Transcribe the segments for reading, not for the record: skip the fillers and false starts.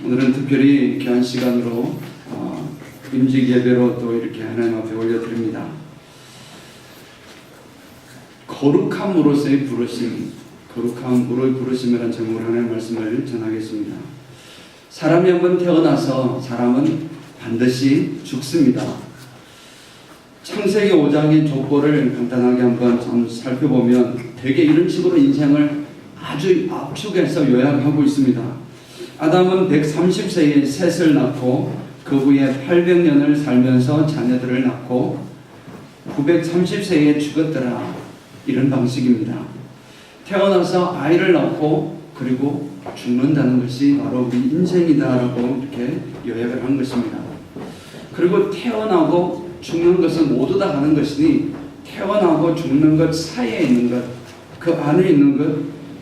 오늘은 특별히 귀한 시간으로 임직 예배로 또 이렇게 하나님 앞에 올려드립니다. 거룩함으로서의 부르심, 거룩함으로의 부르심이라는 제목으로 하나님의 말씀을 전하겠습니다. 사람이 한번 태어나서 사람은 반드시 죽습니다. 창세기 5장의 족보를 간단하게 한번 좀 살펴보면 대개 이런 식으로 인생을 아주 압축해서 요약하고 있습니다. 아담은 130세에 셋을 낳고 그 후에 800년을 살면서 자녀들을 낳고 930세에 죽었더라. 이런 방식입니다. 태어나서 아이를 낳고 그리고 죽는다는 것이 바로 우리 인생이다라고 이렇게 요약을 한 것입니다. 그리고 태어나고 죽는 것은 모두 다 하는 것이니 태어나고 죽는 것 사이에 있는 것, 그 안에 있는 것,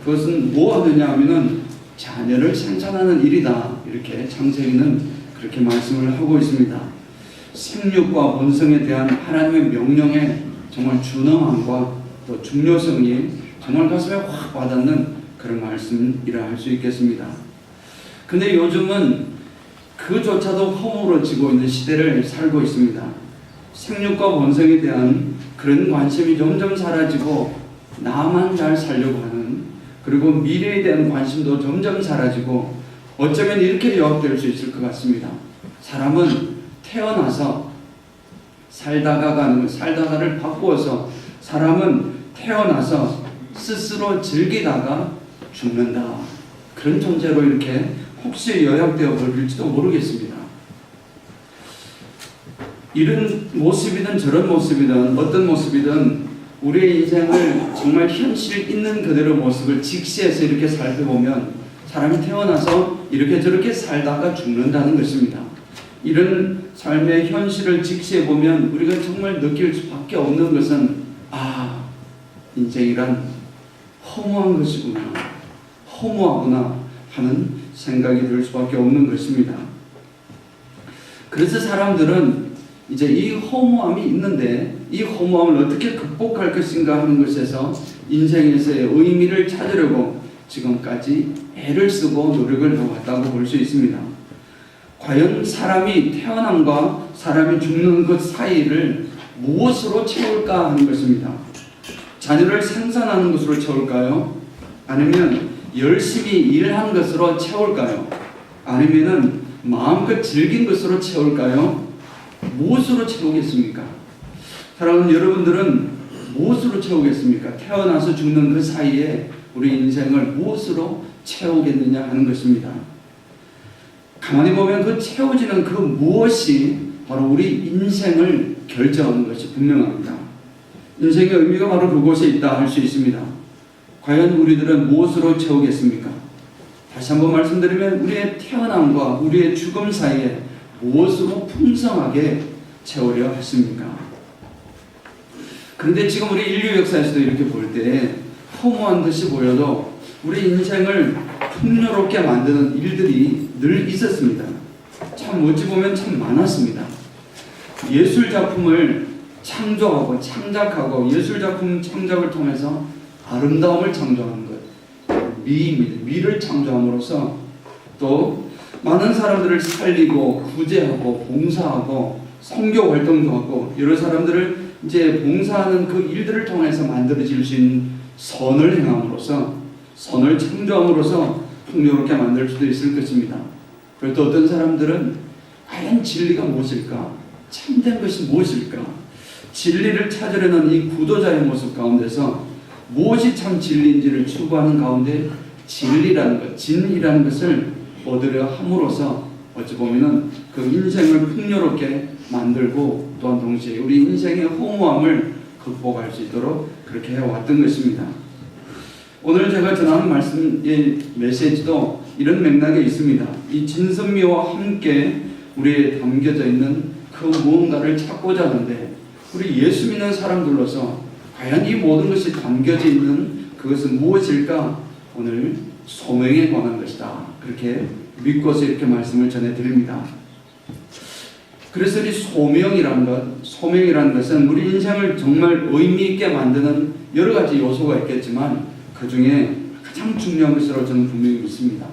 그것은 뭐 하느냐 하면은 자녀를 생산하는 일이다. 이렇게 창세기는 그렇게 말씀을 하고 있습니다. 생육과 번성에 대한 하나님의 명령에 정말 준엄함과 또 중요성이 정말 가슴에 확 와닿는 그런 말씀이라 할 수 있겠습니다. 근데 요즘은 그조차도 허물어지고 있는 시대를 살고 있습니다. 생육과 번성에 대한 그런 관심이 점점 사라지고 나만 잘 살려고 하는, 그리고 미래에 대한 관심도 점점 사라지고 어쩌면 이렇게 요약될 수 있을 것 같습니다. 사람은 태어나서 살다가를 바꾸어서 사람은 태어나서 스스로 즐기다가 죽는다. 그런 존재로 이렇게 혹시 요약되어 버릴지도 모르겠습니다. 이런 모습이든 저런 모습이든 어떤 모습이든 우리의 인생을 정말 현실 있는 그대로 모습을 직시해서 이렇게 살펴보면 사람이 태어나서 이렇게 저렇게 살다가 죽는다는 것입니다. 이런 삶의 현실을 직시해보면 우리가 정말 느낄 수밖에 없는 것은 인생이란 허무한 것이구나, 허무하구나 하는 생각이 들 수밖에 없는 것입니다. 그래서 사람들은 이제 이 허무함이 있는데 이 허무함을 어떻게 극복할 것인가 하는 것에서 인생에서의 의미를 찾으려고 지금까지 애를 쓰고 노력을 해왔다고 볼 수 있습니다. 과연 사람이 태어남과 사람이 죽는 것 사이를 무엇으로 채울까 하는 것입니다. 자녀를 생산하는 것으로 채울까요? 아니면 열심히 일한 것으로 채울까요? 아니면 마음껏 즐긴 것으로 채울까요? 무엇으로 채우겠습니까? 사랑하는 여러분들은 무엇으로 채우겠습니까? 태어나서 죽는 그 사이에 우리 인생을 무엇으로 채우겠느냐 하는 것입니다. 가만히 보면 그 채워지는 그 무엇이 바로 우리 인생을 결정하는 것이 분명합니다. 인생의 의미가 바로 그곳에 있다 할 수 있습니다. 과연 우리들은 무엇으로 채우겠습니까? 다시 한번 말씀드리면 우리의 태어남과 우리의 죽음 사이에 무엇으로 풍성하게 채우려 했습니까? 그런데 지금 우리 인류 역사에서도 이렇게 볼 때 허무한 듯이 보여도 우리 인생을 풍요롭게 만드는 일들이 늘 있었습니다. 참 어찌 보면 참 많았습니다. 예술 작품을 창조하고 창작하고 예술 작품 창작을 통해서 아름다움을 창조하는 것, 미를 창조함으로써 또 많은 사람들을 살리고 구제하고 봉사하고 선교 활동도 하고 여러 사람들을 이제 봉사하는 그 일들을 통해서 만들어질 수 있는 선을 행함으로써 선을 창조함으로써 풍요롭게 만들 수도 있을 것입니다. 그리고 또 어떤 사람들은 과연 진리가 무엇일까? 참된 것이 무엇일까? 진리를 찾으려는 이 구도자의 모습 가운데서 무엇이 참 진리인지를 추구하는 가운데 진리라는 것, 진이라는 것을 얻으려 함으로써 어찌 보면은 그 인생을 풍요롭게 만들고 또한 동시에 우리 인생의 허무함을 극복할 수 있도록 그렇게 해왔던 것입니다. 오늘 제가 전하는 말씀의 메시지도 이런 맥락에 있습니다. 이 진선미와 함께 우리에 담겨져 있는 그 무언가를 찾고자 하는데 우리 예수 믿는 사람들로서 과연 이 모든 것이 담겨져 있는 그것은 무엇일까? 오늘 소명에 관한 것이다. 그렇게 믿고서 이렇게 말씀을 전해드립니다. 그래서 이 소명이라는 것은 우리 인생을 정말 의미 있게 만드는 여러 가지 요소가 있겠지만 그 중에 가장 중요한 것으로 저는 분명히 믿습니다.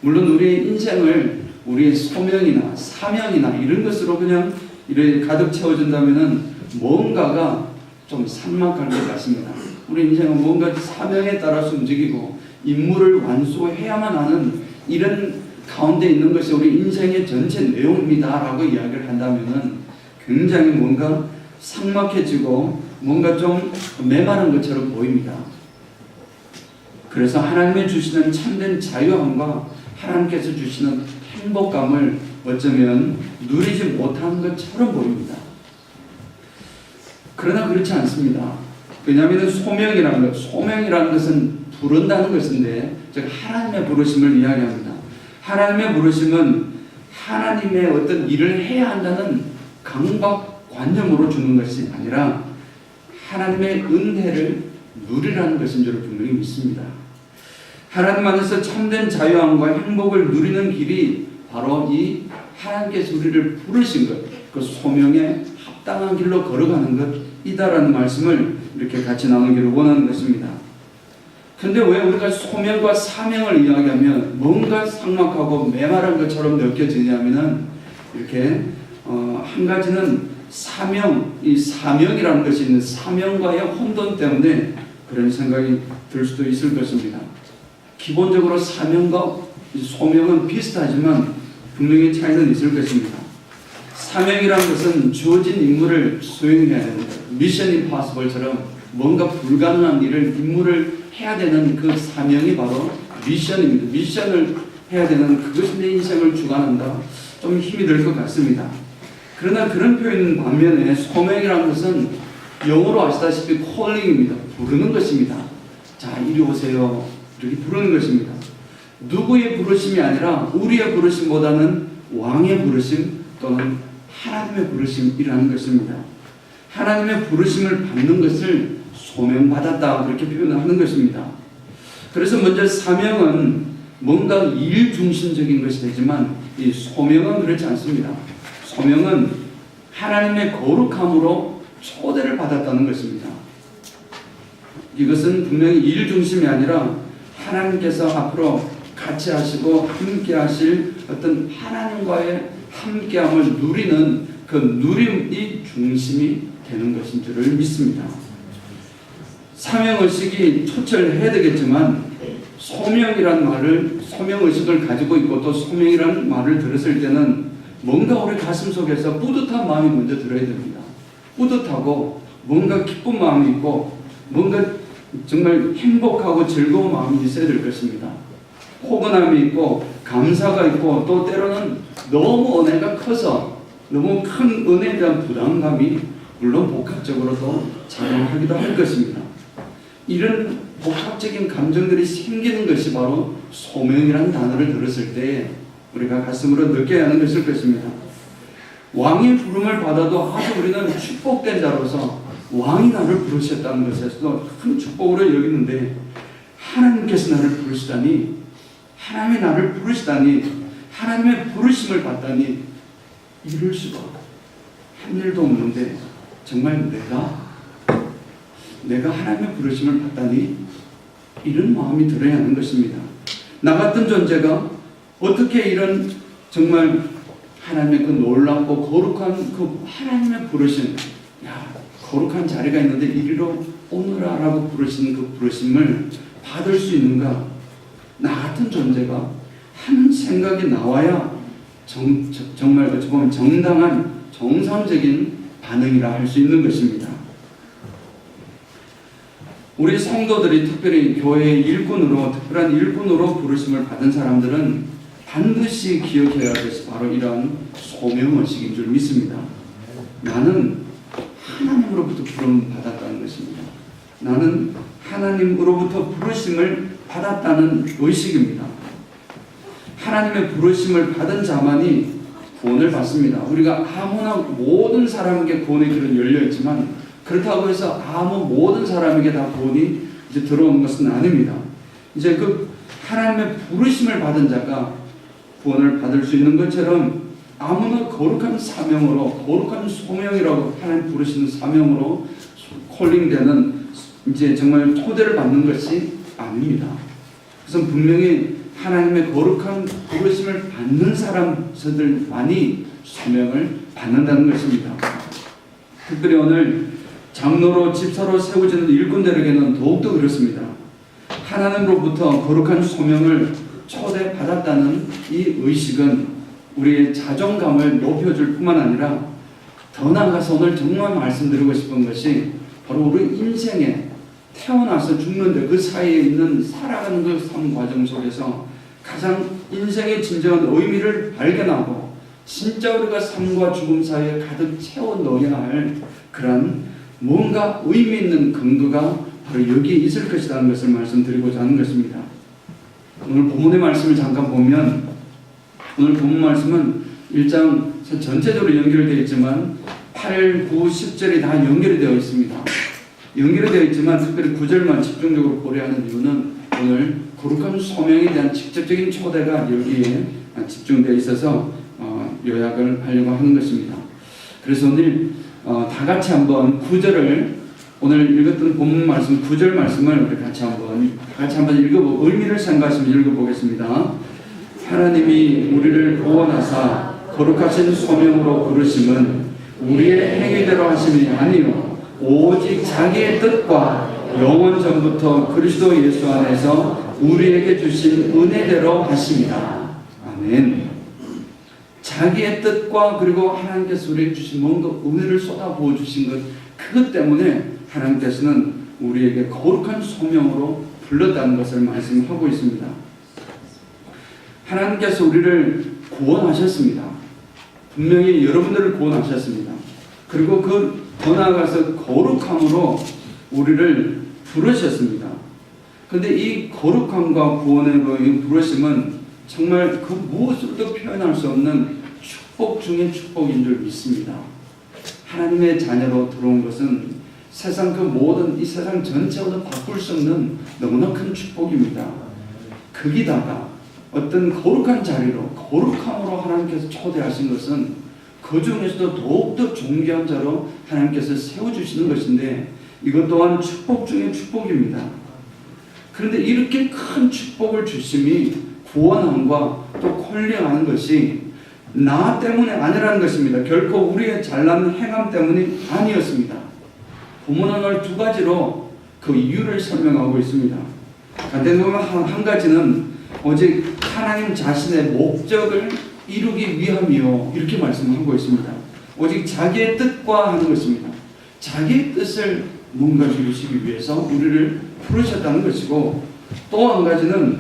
물론 우리의 인생을 우리의 소명이나 사명이나 이런 것으로 그냥 이렇게 가득 채워준다면은 뭔가가 좀 삭막할 것 같습니다. 우리 인생은 뭔가 사명에 따라서 움직이고 임무를 완수해야만 하는 이런 가운데 있는 것이 우리 인생의 전체 내용입니다라고 이야기를 한다면은 굉장히 뭔가 삭막해지고 뭔가 좀 메마른 것처럼 보입니다. 그래서 하나님이 주시는 참된 자유함과 하나님께서 주시는 행복감을 어쩌면 누리지 못한 것처럼 보입니다. 그러나 그렇지 않습니다. 왜냐하면 소명이라는 것은 부른다는 것인데, 즉 하나님의 부르심을 이야기합니다. 하나님의 부르심은 하나님의 어떤 일을 해야 한다는 강박관념으로 주는 것이 아니라 하나님의 은혜를 누리라는 것인 줄 분명히 믿습니다. 하나님 안에서 참된 자유함과 행복을 누리는 길이 바로 이 하나님께서 우리를 부르신 것, 그 소명에 합당한 길로 걸어가는 것이다라는 말씀을 이렇게 같이 나누기를 원하는 것입니다. 근데 왜 우리가 소명과 사명을 이야기하면 뭔가 삭막하고 메마른 것처럼 느껴지냐면은 이렇게 한 가지는 이 사명이라는 것이 있는 사명과의 혼돈 때문에 그런 생각이 들 수도 있을 것입니다. 기본적으로 사명과 소명은 비슷하지만 분명히 차이는 있을 것입니다. 사명이라는 것은 주어진 임무를 수행해야 됩니다. 미션 임파서블처럼 뭔가 불가능한 임무를 해야 되는 그 사명이 바로 미션입니다. 미션을 해야 되는 그것이 내 인생을 주관한다. 좀 힘이 들 것 같습니다. 그러나 그런 표현 반면에 소명이라는 것은 영어로 아시다시피 calling입니다. 부르는 것입니다. 자, 이리 오세요. 이렇게 부르는 것입니다. 누구의 부르심이 아니라 우리의 부르심보다는 왕의 부르심 또는 하나님의 부르심이라는 것입니다. 하나님의 부르심을 받는 것을 소명받았다 그렇게 표현하는 것입니다. 그래서 먼저 사명은 뭔가 일 중심적인 것이 되지만 이 소명은 그렇지 않습니다. 소명은 하나님의 거룩함으로 초대를 받았다는 것입니다. 이것은 분명히 일 중심이 아니라 하나님께서 앞으로 같이 하시고 함께 하실 어떤 하나님과의 함께함을 누리는 그 누림이 중심이 되는 것인 줄을 믿습니다. 사명의식이 초철해야 되겠지만 소명의식을 가지고 있고 또 소명이라는 말을 들었을 때는 뭔가 우리 가슴 속에서 뿌듯한 마음이 먼저 들어야 됩니다. 뿌듯하고 뭔가 기쁜 마음이 있고 뭔가 정말 행복하고 즐거운 마음이 있어야 될 것입니다. 포근함이 있고 감사가 있고 또 때로는 너무 은혜가 커서 너무 큰 은혜에 대한 부담감이 물론 복합적으로도 작용하기도 할 것입니다. 이런 복합적인 감정들이 생기는 것이 바로 소명이라는 단어를 들었을 때 우리가 가슴으로 느껴야 하는 것일 것입니다. 왕의 부름을 받아도 아주 우리는 축복된 자로서 왕이 나를 부르셨다는 것에서도 큰 축복으로 여기는데 하나님께서 나를 부르시다니, 하나님이 나를 부르시다니, 하나님의 부르심을 받다니 이럴 수가 한 일도 없는데 정말 내가 하나님의 부르심을 받다니 이런 마음이 들어야 하는 것입니다. 나 같은 존재가 어떻게 이런 정말 하나님의 그 놀랍고 거룩한 그 하나님의 부르심, 거룩한 자리가 있는데 이리로 오너라라고 부르시는 그 부르심을 받을 수 있는가? 나 같은 존재가 하는 생각이 나와야 정말 어찌 보면 정당한 정상적인 반응이라 할 수 있는 것입니다. 우리 성도들이 특별히 교회의 특별한 일꾼으로 부르심을 받은 사람들은 반드시 기억해야 할 것이 바로 이러한 소명의식인 줄 믿습니다. 나는 하나님으로부터 부름을 받았다는 것입니다. 나는 하나님으로부터 부르심을 받았다는 의식입니다. 하나님의 부르심을 받은 자만이 구원을 받습니다. 우리가 아무나 모든 사람에게 구원의 길은 열려있지만 그렇다고 해서 모든 사람에게 다 구원이 이제 들어오는 것은 아닙니다. 이제 그 하나님의 부르심을 받은 자가 구원을 받을 수 있는 것처럼 아무나 거룩한 사명으로, 거룩한 소명이라고 하나님 부르시는 사명으로 콜링되는 이제 정말 초대를 받는 것이 아닙니다. 그래서 분명히 하나님의 거룩한 부르심을 받는 사람들만이 소명을 받는다는 것입니다. 특별히 오늘 장로로 집사로 세워지는 일꾼들에게는 더욱더 그렇습니다. 하나님으로부터 거룩한 소명을 초대받았다는 이 의식은 우리의 자존감을 높여줄 뿐만 아니라 더 나아가서 오늘 정말 말씀드리고 싶은 것이 바로 우리 인생에 태어나서 죽는데 그 사이에 있는 살아가는 그 삶 과정 속에서 가장 인생의 진정한 의미를 발견하고 진짜 우리가 삶과 죽음 사이에 가득 채워 넣어야 할 그런 뭔가 의미 있는 근거가 바로 여기에 있을 것이라는 것을 말씀드리고자 하는 것입니다. 오늘 본문의 말씀을 잠깐 보면 오늘 본문 말씀은 1장 전체적으로 연결되어 있지만 8, 9, 10절이 다 연결이 되어 있습니다. 연결이 되어 있지만 특별히 9절만 집중적으로 고려하는 이유는 오늘 거룩한 소명에 대한 직접적인 초대가 여기에 집중되어 있어서 요약을 하려고 하는 것입니다. 그래서 오늘 다 같이 한번 9절을 오늘 읽었던 본문 말씀 9절 말씀을 우리 같이 한번 읽어보고 의미를 생각하시면 읽어보겠습니다. 하나님이 우리를 구원하사 거룩하신 소명으로 부르심은 우리의 행위대로 하심이 아니요 오직 자기의 뜻과 영원 전부터 그리스도 예수 안에서 우리에게 주신 은혜대로 하심이다. 아멘. 자기의 뜻과 그리고 하나님께서 우리에게 주신 뭔가 은혜를 쏟아부어 주신 것 그것 때문에 하나님께서는 우리에게 거룩한 소명으로 불렀다는 것을 말씀하고 있습니다. 하나님께서 우리를 구원하셨습니다. 분명히 여러분들을 구원하셨습니다. 그리고 더 나아가서 거룩함으로 우리를 부르셨습니다. 그런데 이 거룩함과 구원의 부르심은 정말 그 무엇으로도 표현할 수 없는 축복 중의 축복인 줄 믿습니다. 하나님의 자녀로 들어온 것은 세상 그 모든 이 세상 전체로도 바꿀 수 없는 너무나 큰 축복입니다. 거기다가 어떤 거룩한 자리로 거룩함으로 하나님께서 초대하신 것은 그 중에서도 더욱더 존귀한 자로 하나님께서 세워주시는 것인데 이것 또한 축복 중의 축복입니다. 그런데 이렇게 큰 축복을 주심이 구원함과 또 콜링하는 것이 나 때문에 아니라는 것입니다. 결코 우리의 잘난 행함 때문이 아니었습니다. 본문은 오늘 두 가지로 그 이유를 설명하고 있습니다. 간단히 보면 한 가지는 오직 하나님 자신의 목적을 이루기 위함이요 이렇게 말씀하고 있습니다. 오직 자기의 뜻과 하는 것입니다. 자기의 뜻을 뭔가 이루시기 위해서 우리를 부르셨다는 것이고 또 한 가지는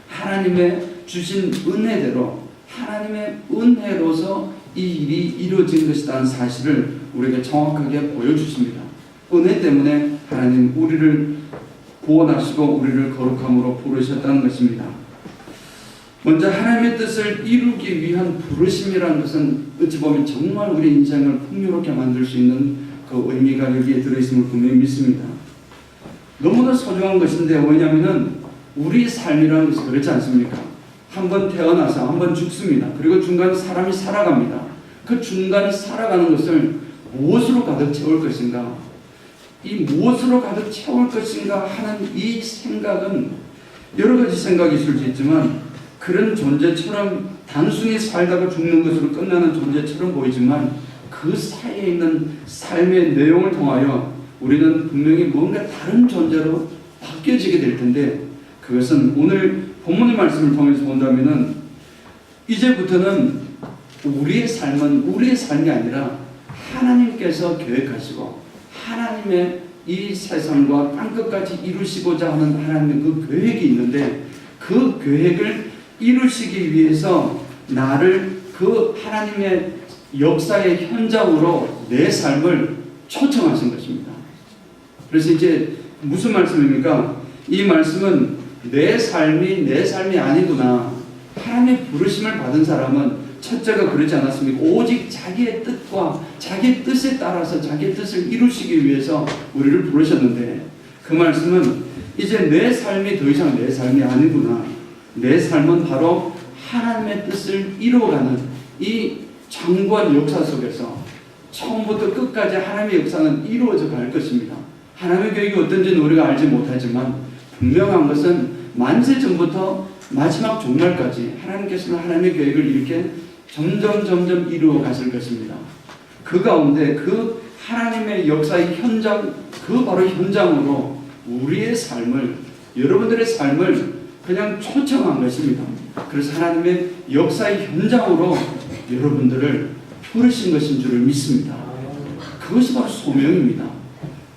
하나님의 주신 은혜대로 하나님의 은혜로서 이 일이 이루어진 것이라는 사실을 우리에게 정확하게 보여주십니다. 은혜 때문에 하나님 우리를 구원하시고 우리를 거룩함으로 부르셨다는 것입니다. 먼저 하나님의 뜻을 이루기 위한 부르심이라는 것은 어찌 보면 정말 우리 인생을 풍요롭게 만들 수 있는 그 의미가 여기에 들어있음을 분명히 믿습니다. 너무나 소중한 것인데 왜냐하면 우리 삶이라는 것이 그렇지 않습니까? 한번 태어나서 한번 죽습니다. 그리고 중간 사람이 살아갑니다. 그 중간 살아가는 것을 무엇으로 가득 채울 것인가? 이 무엇으로 가득 채울 것인가 하는 이 생각은 여러 가지 생각이 있을 수 있지만 그런 존재처럼 단순히 살다가 죽는 것으로 끝나는 존재처럼 보이지만 그 사이에 있는 삶의 내용을 통하여 우리는 분명히 뭔가 다른 존재로 바뀌어지게 될 텐데 그것은 오늘 본문의 말씀을 통해서 본다면은 이제부터는 우리의 삶이 아니라 하나님께서 계획하시고 하나님의 이 세상과 땅끝까지 이루시고자 하는 하나님의 그 계획이 있는데 그 계획을 이루시기 위해서 나를 그 하나님의 역사의 현장으로 내 삶을 초청하신 것입니다. 그래서 이제 무슨 말씀입니까? 이 말씀은 내 삶이 아니구나. 하나님의 부르심을 받은 사람은 첫째가 그러지 않았습니까? 오직 자기의 뜻과 자기의 뜻에 따라서 자기의 뜻을 이루시기 위해서 우리를 부르셨는데 그 말씀은 이제 내 삶이 더 이상 내 삶이 아니구나. 내 삶은 바로 하나님의 뜻을 이루어가는 이 장구한 역사 속에서 처음부터 끝까지 하나님의 역사는 이루어져 갈 것입니다. 하나님의 계획이 어떤지는 우리가 알지 못하지만 분명한 것은 만세 전부터 마지막 종말까지 하나님께서는 하나님의 계획을 이렇게 점점 이루어 가실 것입니다. 그 가운데 그 하나님의 역사의 현장, 그 바로 현장으로 우리의 삶을, 여러분들의 삶을 그냥 초청한 것입니다. 그래서 하나님의 역사의 현장으로 여러분들을 부르신 것인 줄을 믿습니다. 그것이 바로 소명입니다.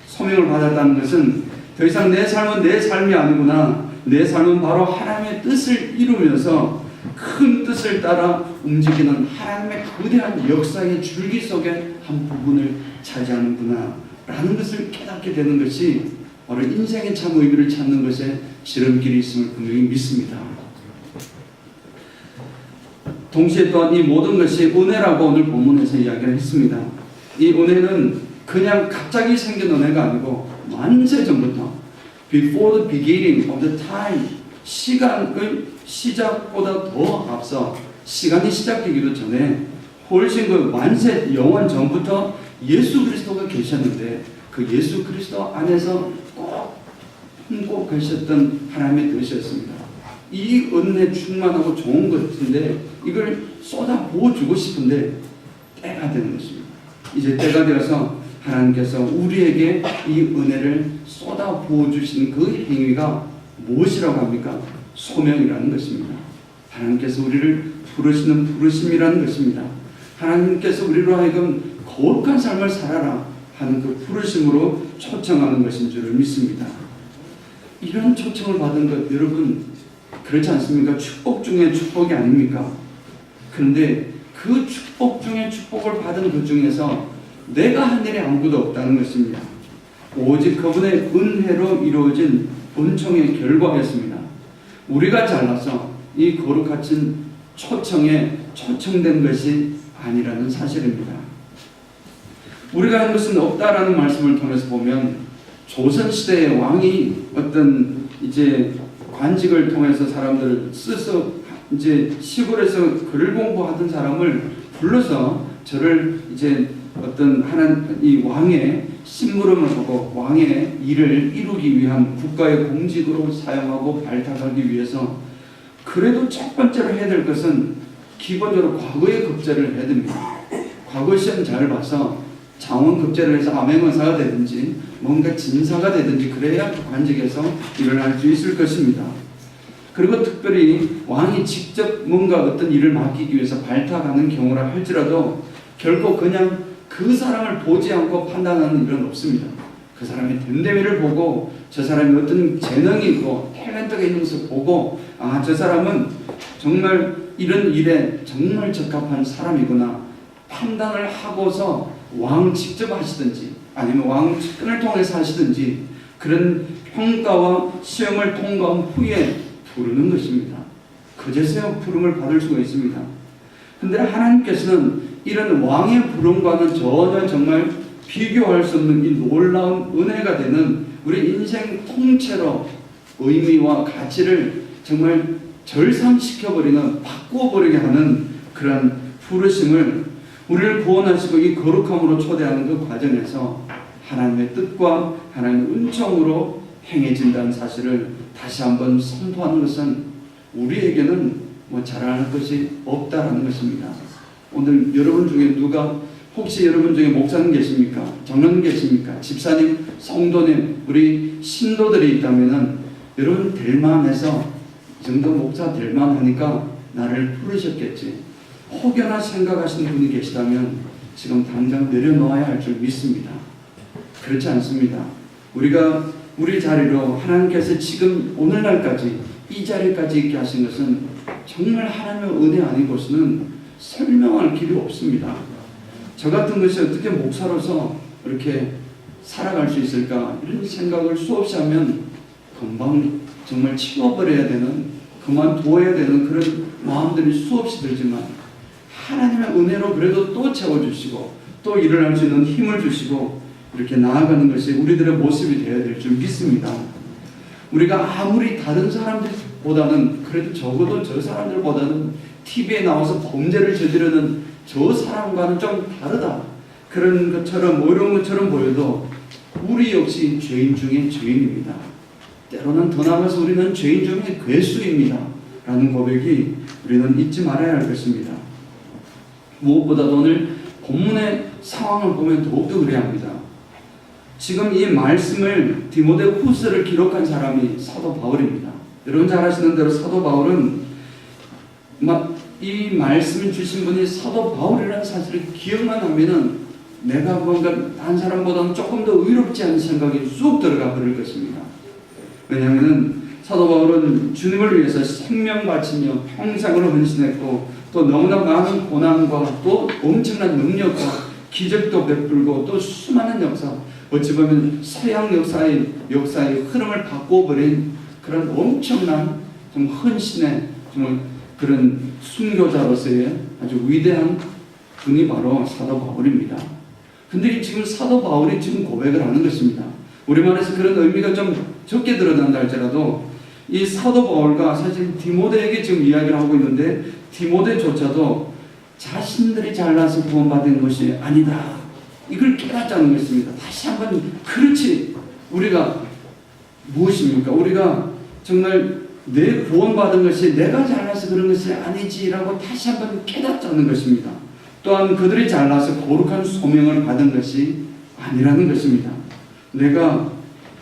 소명을 받았다는 것은 더 이상 내 삶은 내 삶이 아니구나, 내 삶은 바로 하나님의 뜻을 이루면서 큰 뜻을 따라 움직이는 하나님의 거대한 역사의 줄기 속의 한 부분을 차지하는구나 라는 것을 깨닫게 되는 것이 바로 인생의 참 의미를 찾는 것에 지름길이 있음을 분명히 믿습니다. 동시에 또한 이 모든 것이 은혜라고 오늘 본문에서 이야기를 했습니다. 이 은혜는 그냥 갑자기 생긴 은혜가 아니고 만세전부터 before the beginning of the time, 시간의 시작보다 더 앞서 시간이 시작되기도 전에 훨씬 그 만세 영원 전부터 예수 그리스도가 계셨는데 그 예수 그리스도 안에서 꼭 품고 계셨던 하나님의 뜻이었습니다. 이 은혜 충만하고 좋은 것인데 이걸 쏟아 부어주고 싶은데 때가 되는 것입니다. 이제 때가 되어서 하나님께서 우리에게 이 은혜를 쏟아 부어주신 그 행위가 무엇이라고 합니까? 소명이라는 것입니다. 하나님께서 우리를 부르시는 부르심이라는 것입니다. 하나님께서 우리로 하여금 거룩한 삶을 살아라 하는 그 부르심으로 초청하는 것인 줄을 믿습니다. 이런 초청을 받은 것 여러분 그렇지 않습니까? 축복 중에 축복이 아닙니까? 그런데 그 축복 중에 축복을 받은 그 중에서 내가 한 일이 아무것도 없다는 것입니다. 오직 그분의 은혜로 이루어진 은총의 결과였습니다. 우리가 잘나서 이 거룩하신 초청에 초청된 것이 아니라는 사실입니다. 우리가 한 것은 없다라는 말씀을 통해서 보면 조선시대의 왕이 어떤 이제 관직을 통해서 사람들을 써서 이제 시골에서 글을 공부하던 사람을 불러서 저를 이제 어떤 이 왕의 심부름을 하고 왕의 일을 이루기 위한 국가의 공직으로 사용하고 발탁하기 위해서 그래도 첫 번째로 해야 될 것은 기본적으로 과거의 급제를 해야 됩니다. 과거 시험 잘 봐서 장원 급제를 해서 암행어사가 되든지 뭔가 진사가 되든지 그래야 관직에서 일을 할 수 있을 것입니다. 그리고 특별히 왕이 직접 뭔가 어떤 일을 맡기기 위해서 발탁하는 경우라 할지라도 결코 그냥 그 사람을 보지 않고 판단하는 일은 없습니다. 그 사람의 됨됨이를 보고 저 사람이 어떤 재능이 있고 탤런트가 있는 것을 보고 아, 저 사람은 정말 이런 일에 정말 적합한 사람이구나 판단을 하고서 왕 직접 하시든지 아니면 왕 측근을 통해서 하시든지 그런 평가와 시험을 통과한 후에 부르는 것입니다. 그제서야 부름을 받을 수가 있습니다. 그런데 하나님께서는 이런 왕의 부름과는 전혀 정말 비교할 수 없는 이 놀라운 은혜가 되는 우리 인생 통째로 의미와 가치를 정말 절상시켜버리는 바꾸어버리게 하는 그런 부르심을 우리를 구원하시고 이 거룩함으로 초대하는 그 과정에서 하나님의 뜻과 하나님의 은총으로 행해진다는 사실을 다시 한번 선포하는 것은 우리에게는 뭐 자랑할 것이 없다라는 것입니다. 오늘 여러분 중에 누가 혹시 여러분 중에 목사님 계십니까? 장로님 계십니까? 집사님, 성도님, 우리 신도들이 있다면은 여러분 될만해서 이 정도 목사 될만하니까 나를 부르셨겠지. 혹여나 생각하시는 분이 계시다면 지금 당장 내려놓아야 할 줄 믿습니다. 그렇지 않습니다. 우리가 우리 자리로 하나님께서 지금 오늘날까지 이 자리까지 있게 하신 것은 정말 하나님의 은혜 아니고서는 설명할 길이 없습니다. 저 같은 것이 어떻게 목사로서 이렇게 살아갈 수 있을까 이런 생각을 수없이 하면 금방 정말 치워버려야 되는 그만두어야 되는 그런 마음들이 수없이 들지만 하나님의 은혜로 그래도 또 채워주시고 또 일을 할 수 있는 힘을 주시고 이렇게 나아가는 것이 우리들의 모습이 되어야 될 줄 믿습니다. 우리가 아무리 다른 사람들보다는 그래도 적어도 저 사람들보다는 TV에 나와서 범죄를 저지르는 저 사람과는 좀 다르다. 그런 것처럼 이런 것처럼 보여도 우리 역시 죄인 중에 죄인입니다. 때로는 더 나아가서 우리는 죄인 중에 괴수입니다. 라는 고백이 우리는 잊지 말아야 할 것입니다. 무엇보다도 오늘 본문의 상황을 보면 더욱더 그래야 합니다. 지금 이 말씀을 디모데 후서를 기록한 사람이 사도 바울입니다. 여러분 잘 아시는 대로 사도 바울은 이 말씀을 주신 분이 사도 바울이라는 사실을 기억만 하면은 내가 뭔가 한 사람보다는 조금 더 의롭지 않은 생각이 쑥 들어가 버릴 것입니다. 왜냐하면 사도 바울은 주님을 위해서 생명 바치며 평생으로 헌신했고 또 너무나 많은 고난과 또 엄청난 능력과 기적도 베풀고 또 수많은 역사, 어찌 보면 서양 역사의 흐름을 바꿔버린 그런 엄청난 좀 헌신의 정말 그런 순교자로서의 아주 위대한 분이 바로 사도 바울입니다. 근데 지금 사도 바울이 지금 고백을 하는 것입니다. 우리말에서 그런 의미가 좀 적게 드러난다 할지라도 이 사도 바울과 사실 디모데에게 지금 이야기를 하고 있는데 디모데조차도 자신들이 잘나서 구원받은 것이 아니다. 이걸 깨닫자는 것입니다. 다시 한번 그렇지. 우리가 무엇입니까? 우리가 정말 내 구원받은 것이 내가 잘나서 그런 것이 아니지라고 다시 한번 깨닫자는 것입니다. 또한 그들이 잘나서 거룩한 소명을 받은 것이 아니라는 것입니다. 내가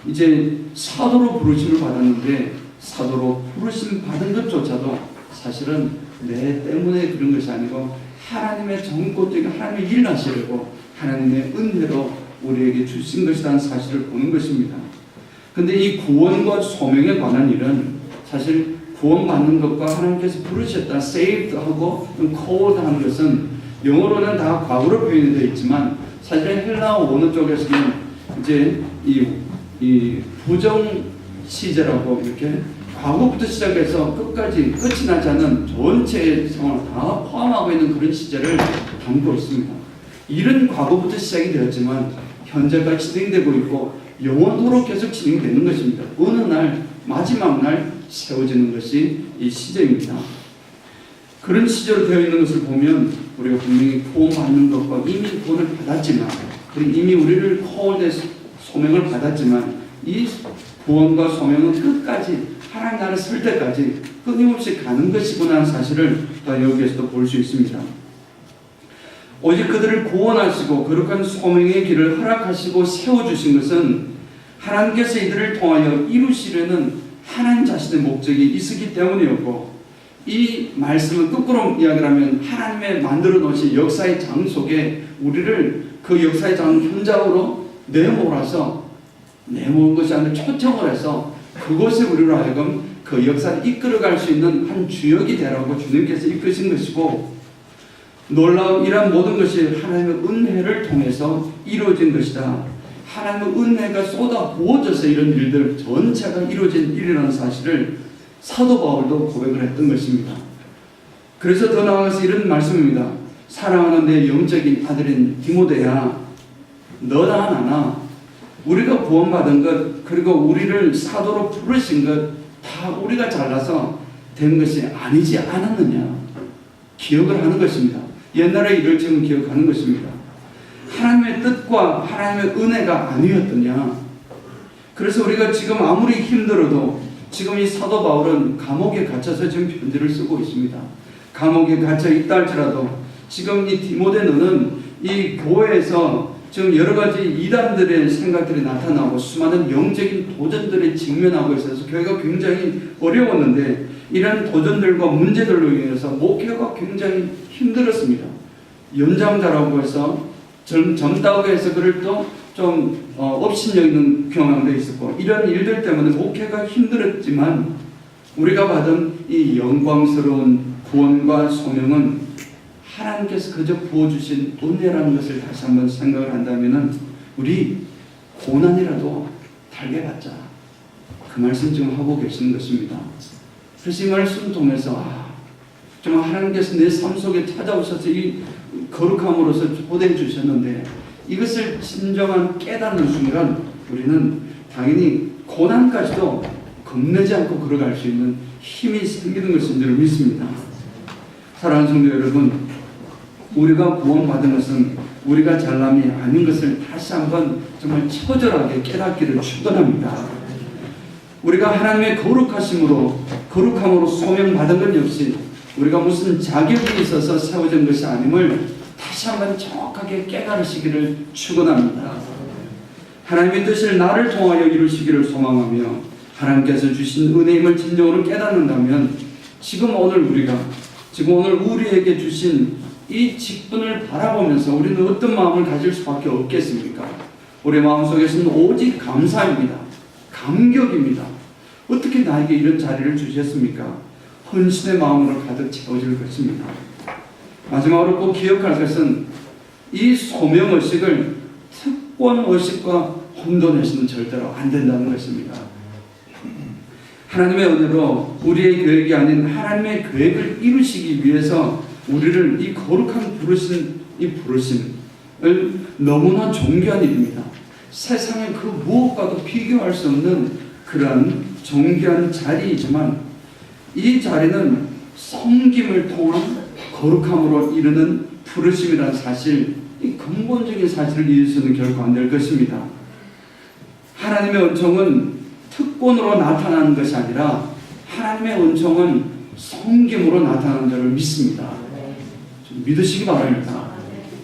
이제 사도로 부르심을 받았는데 사도로 부르심 받은 것조차도 사실은 내 때문에 그런 것이 아니고 하나님의 정권적인 하나님의 일을 하시려고 하나님의 은혜로 우리에게 주신 것이라는 사실을 보는 것입니다. 근데 이 구원과 소명에 관한 일은 사실 구원받는 것과 하나님께서 부르셨다, saved 하고 called 하는 것은 영어로는 다 과거로 표현이 되어 있지만 사실은 헬라어 원어 쪽에서는 이제 이 부정 시제라고 이렇게 과거부터 시작해서 끝까지 끝이 나지 않은 전체의 상황을 다 포함하고 있는 그런 시제를 담고 있습니다. 이런 과거부터 시작이 되었지만 현재까지 진행되고 있고 영원토록 계속 진행되는 것입니다. 어느 날 마지막 날 세워지는 것이 이 시제입니다. 그런 시제로 되어 있는 것을 보면 우리가 분명히 구원받는 것과 이미 구원을 받았지만 그리고 이미 우리를 called 소명을 받았지만 이 구원과 소명은 끝까지 하나님 나라에 설 때까지 끊임없이 가는 것이구나 하는 사실을 여기에서도 볼 수 있습니다. 오직 그들을 구원하시고 거룩한 소명의 길을 허락하시고 세워주신 것은 하나님께서 이들을 통하여 이루시려는 하나님 자신의 목적이 있었기 때문이었고 이 말씀은 거꾸로 이야기를 하면 하나님의 만들어 놓으신 역사의 장 속에 우리를 그 역사의 장 현장으로 내모은 것이 아니라 초청을 해서 그곳에 우리로 하여금 그 역사를 이끌어갈 수 있는 한 주역이 되라고 주님께서 이끄신 것이고 놀라운 이러한 모든 것이 하나님의 은혜를 통해서 이루어진 것이다. 하나님의 은혜가 쏟아 부어져서 이런 일들 전체가 이루어진 일이라는 사실을 사도 바울도 고백을 했던 것입니다. 그래서 더 나아가서 이런 말씀입니다. 사랑하는 내 영적인 아들인 디모데야, 너나 나나 우리가 구원받은 것 그리고 우리를 사도로 부르신 것 다 우리가 잘나서 된 것이 아니지 않았느냐 기억을 하는 것입니다. 옛날의 일을 지금 기억하는 것입니다. 하나님의 뜻과 하나님의 은혜가 아니었더냐. 그래서 우리가 지금 아무리 힘들어도 지금 이 사도 바울은 감옥에 갇혀서 지금 편지를 쓰고 있습니다. 감옥에 갇혀 있다 할지라도 지금 이 디모데 너는 이 교회에서 지금 여러 가지 이단들의 생각들이 나타나고 수많은 영적인 도전들에 직면하고 있어서 교회가 굉장히 어려웠는데 이런 도전들과 문제들로 인해서 목회가 굉장히 힘들었습니다. 연장자라고 해서 젊다고 해서 그를 또 좀 업신여 있는 경향도 있었고 이런 일들 때문에 목회가 힘들었지만 우리가 받은 이 영광스러운 구원과 소명은 하나님께서 그저 부어주신 은혜라는 것을 다시 한번 생각을 한다면 우리 고난이라도 달게 받자. 그 말씀 지금 하고 계시는 것입니다. 그래서 이 말씀 통해서 정말 하나님께서 내 삶 속에 찾아오셔서 이 거룩함으로서 초대해 주셨는데 이것을 진정한 깨닫는 순간 우리는 당연히 고난까지도 겁내지 않고 걸어갈 수 있는 힘이 생기는 것인 줄 믿습니다. 사랑하는 성도 여러분, 우리가 구원받은 것은 우리가 잘남이 아닌 것을 다시 한번 정말 처절하게 깨닫기를 축원합니다. 우리가 하나님의 거룩하심으로 거룩함으로 소명받은 것 역시 우리가 무슨 자격이 있어서 세워진 것이 아님을 다시 한번 정확하게 깨달으시기를 축원합니다. 하나님의 뜻을 나를 통하여 이루시기를 소망하며 하나님께서 주신 은혜임을 진정으로 깨닫는다면 지금 오늘 우리에게 주신 이 직분을 바라보면서 우리는 어떤 마음을 가질 수밖에 없겠습니까? 우리 마음속에서는 오직 감사입니다. 감격입니다. 어떻게 나에게 이런 자리를 주셨습니까? 헌신의 마음으로 가득 채워질 것입니다. 마지막으로 꼭 기억할 것은 이 소명의식을 특권의식과 혼돈해서는 절대로 안 된다는 것입니다. 하나님의 은혜로 우리의 계획이 아닌 하나님의 계획을 이루시기 위해서 우리를 이 거룩한 부르심을 너무나 존귀한 일입니다. 세상의 그 무엇과도 비교할 수 없는 그러한 존귀한 자리이지만 이 자리는 섬김을 통한 거룩함으로 이르는 부르심이라는 사실, 이 근본적인 사실을 잊어서는 결코 안 될 것입니다. 하나님의 은총은 특권으로 나타나는 것이 아니라 하나님의 은총은 섬김으로 나타나는 것을 믿습니다. 좀 믿으시기 바랍니다.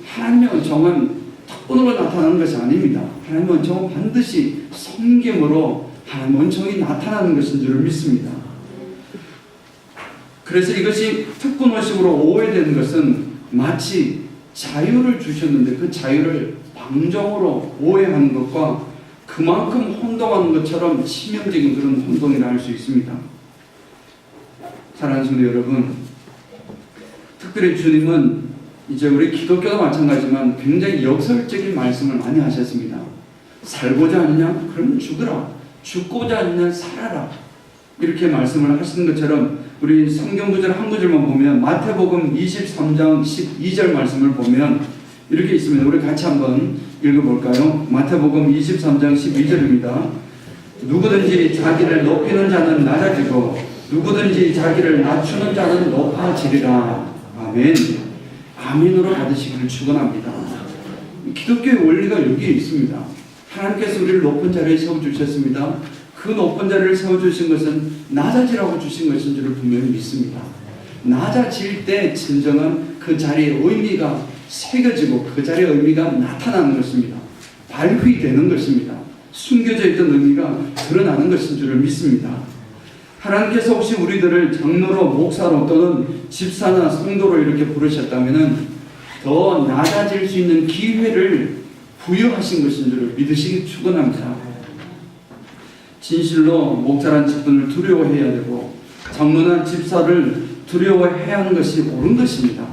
하나님의 은총은 특권으로 나타나는 것이 아닙니다. 하나님의 은총은 반드시 섬김으로 하나님의 은총이 나타나는 것인 줄을 믿습니다. 그래서 이것이 특권의식으로 오해되는 것은 마치 자유를 주셨는데 그 자유를 방종으로 오해하는 것과 그만큼 혼동하는 것처럼 치명적인 그런 혼동이라 할 수 있습니다. 사랑하는 성도 여러분, 특별히 주님은 이제 우리 기독교도 마찬가지지만 굉장히 역설적인 말씀을 많이 하셨습니다. 살고자 하느냐? 그러면 죽으라. 죽고자 하느냐? 살아라. 이렇게 말씀을 하시는 것처럼 우리 성경 구절 한 구절만 보면 마태복음 23장 12절 말씀을 보면 이렇게 있습니다. 우리 같이 한번 읽어볼까요? 마태복음 23장 12절입니다. 누구든지 자기를 높이는 자는 낮아지고 누구든지 자기를 낮추는 자는 높아지리라. 아멘. 아멘으로 받으시기를 축원합니다. 기독교의 원리가 여기에 있습니다. 하나님께서 우리를 높은 자리에 세워주셨습니다. 그 높은 자리를 세워주신 것은 낮아지라고 주신 것인 줄을 분명히 믿습니다. 낮아질 때 진정한 그 자리의 의미가 새겨지고 그 자리의 의미가 나타나는 것입니다. 발휘되는 것입니다. 숨겨져 있던 의미가 드러나는 것인 줄을 믿습니다. 하나님께서 혹시 우리들을 장로로, 목사로 또는 집사나 성도로 이렇게 부르셨다면 더 낮아질 수 있는 기회를 부여하신 것인 줄을 믿으시기 축원합니다. 진실로 목자란 직분을 두려워해야 되고 장로나 집사를 두려워해야 하는 것이 옳은 것입니다.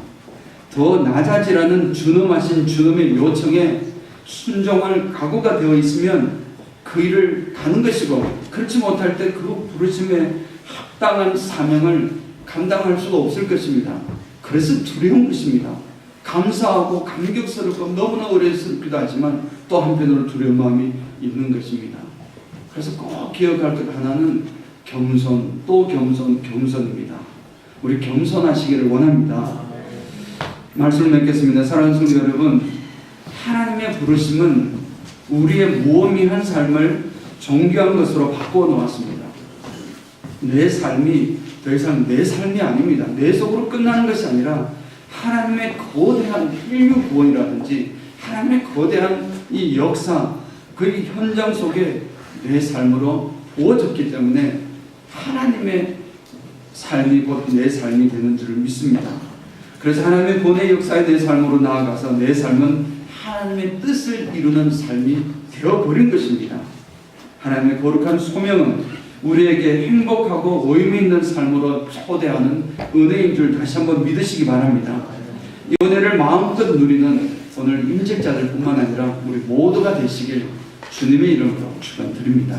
더 낮아지라는 준엄하신 주님의 요청에 순종할 각오가 되어 있으면 그 일을 가는 것이고 그렇지 못할 때 그 부르심에 합당한 사명을 감당할 수가 없을 것입니다. 그래서 두려운 것입니다. 감사하고 감격스럽고 너무나 어렵기도 하지만 또 한편으로 두려운 마음이 있는 것입니다. 그래서 꼭 기억할 것 하나는 겸손, 또 겸손, 겸손입니다. 우리 겸손하시기를 원합니다. 말씀을 맺겠습니다. 사랑하는 성도 여러분, 하나님의 부르심은 우리의 무의미한 삶을 존귀한 것으로 바꾸어 놓았습니다. 내 삶이 더 이상 내 삶이 아닙니다. 내 속으로 끝나는 것이 아니라 하나님의 거대한 인류 구원이라든지 하나님의 거대한 이 역사, 그 현장 속에 내 삶으로 부어졌기 때문에 하나님의 삶이 곧 내 삶이 되는 줄을 믿습니다. 그래서 하나님의 본의 역사에 내 삶으로 나아가서 내 삶은 하나님의 뜻을 이루는 삶이 되어버린 것입니다. 하나님의 거룩한 소명은 우리에게 행복하고 의미 있는 삶으로 초대하는 은혜인 줄 다시 한번 믿으시기 바랍니다. 이 은혜를 마음껏 누리는 오늘 임직자들 뿐만 아니라 우리 모두가 되시길 주님의 이름으로 축원드립니다.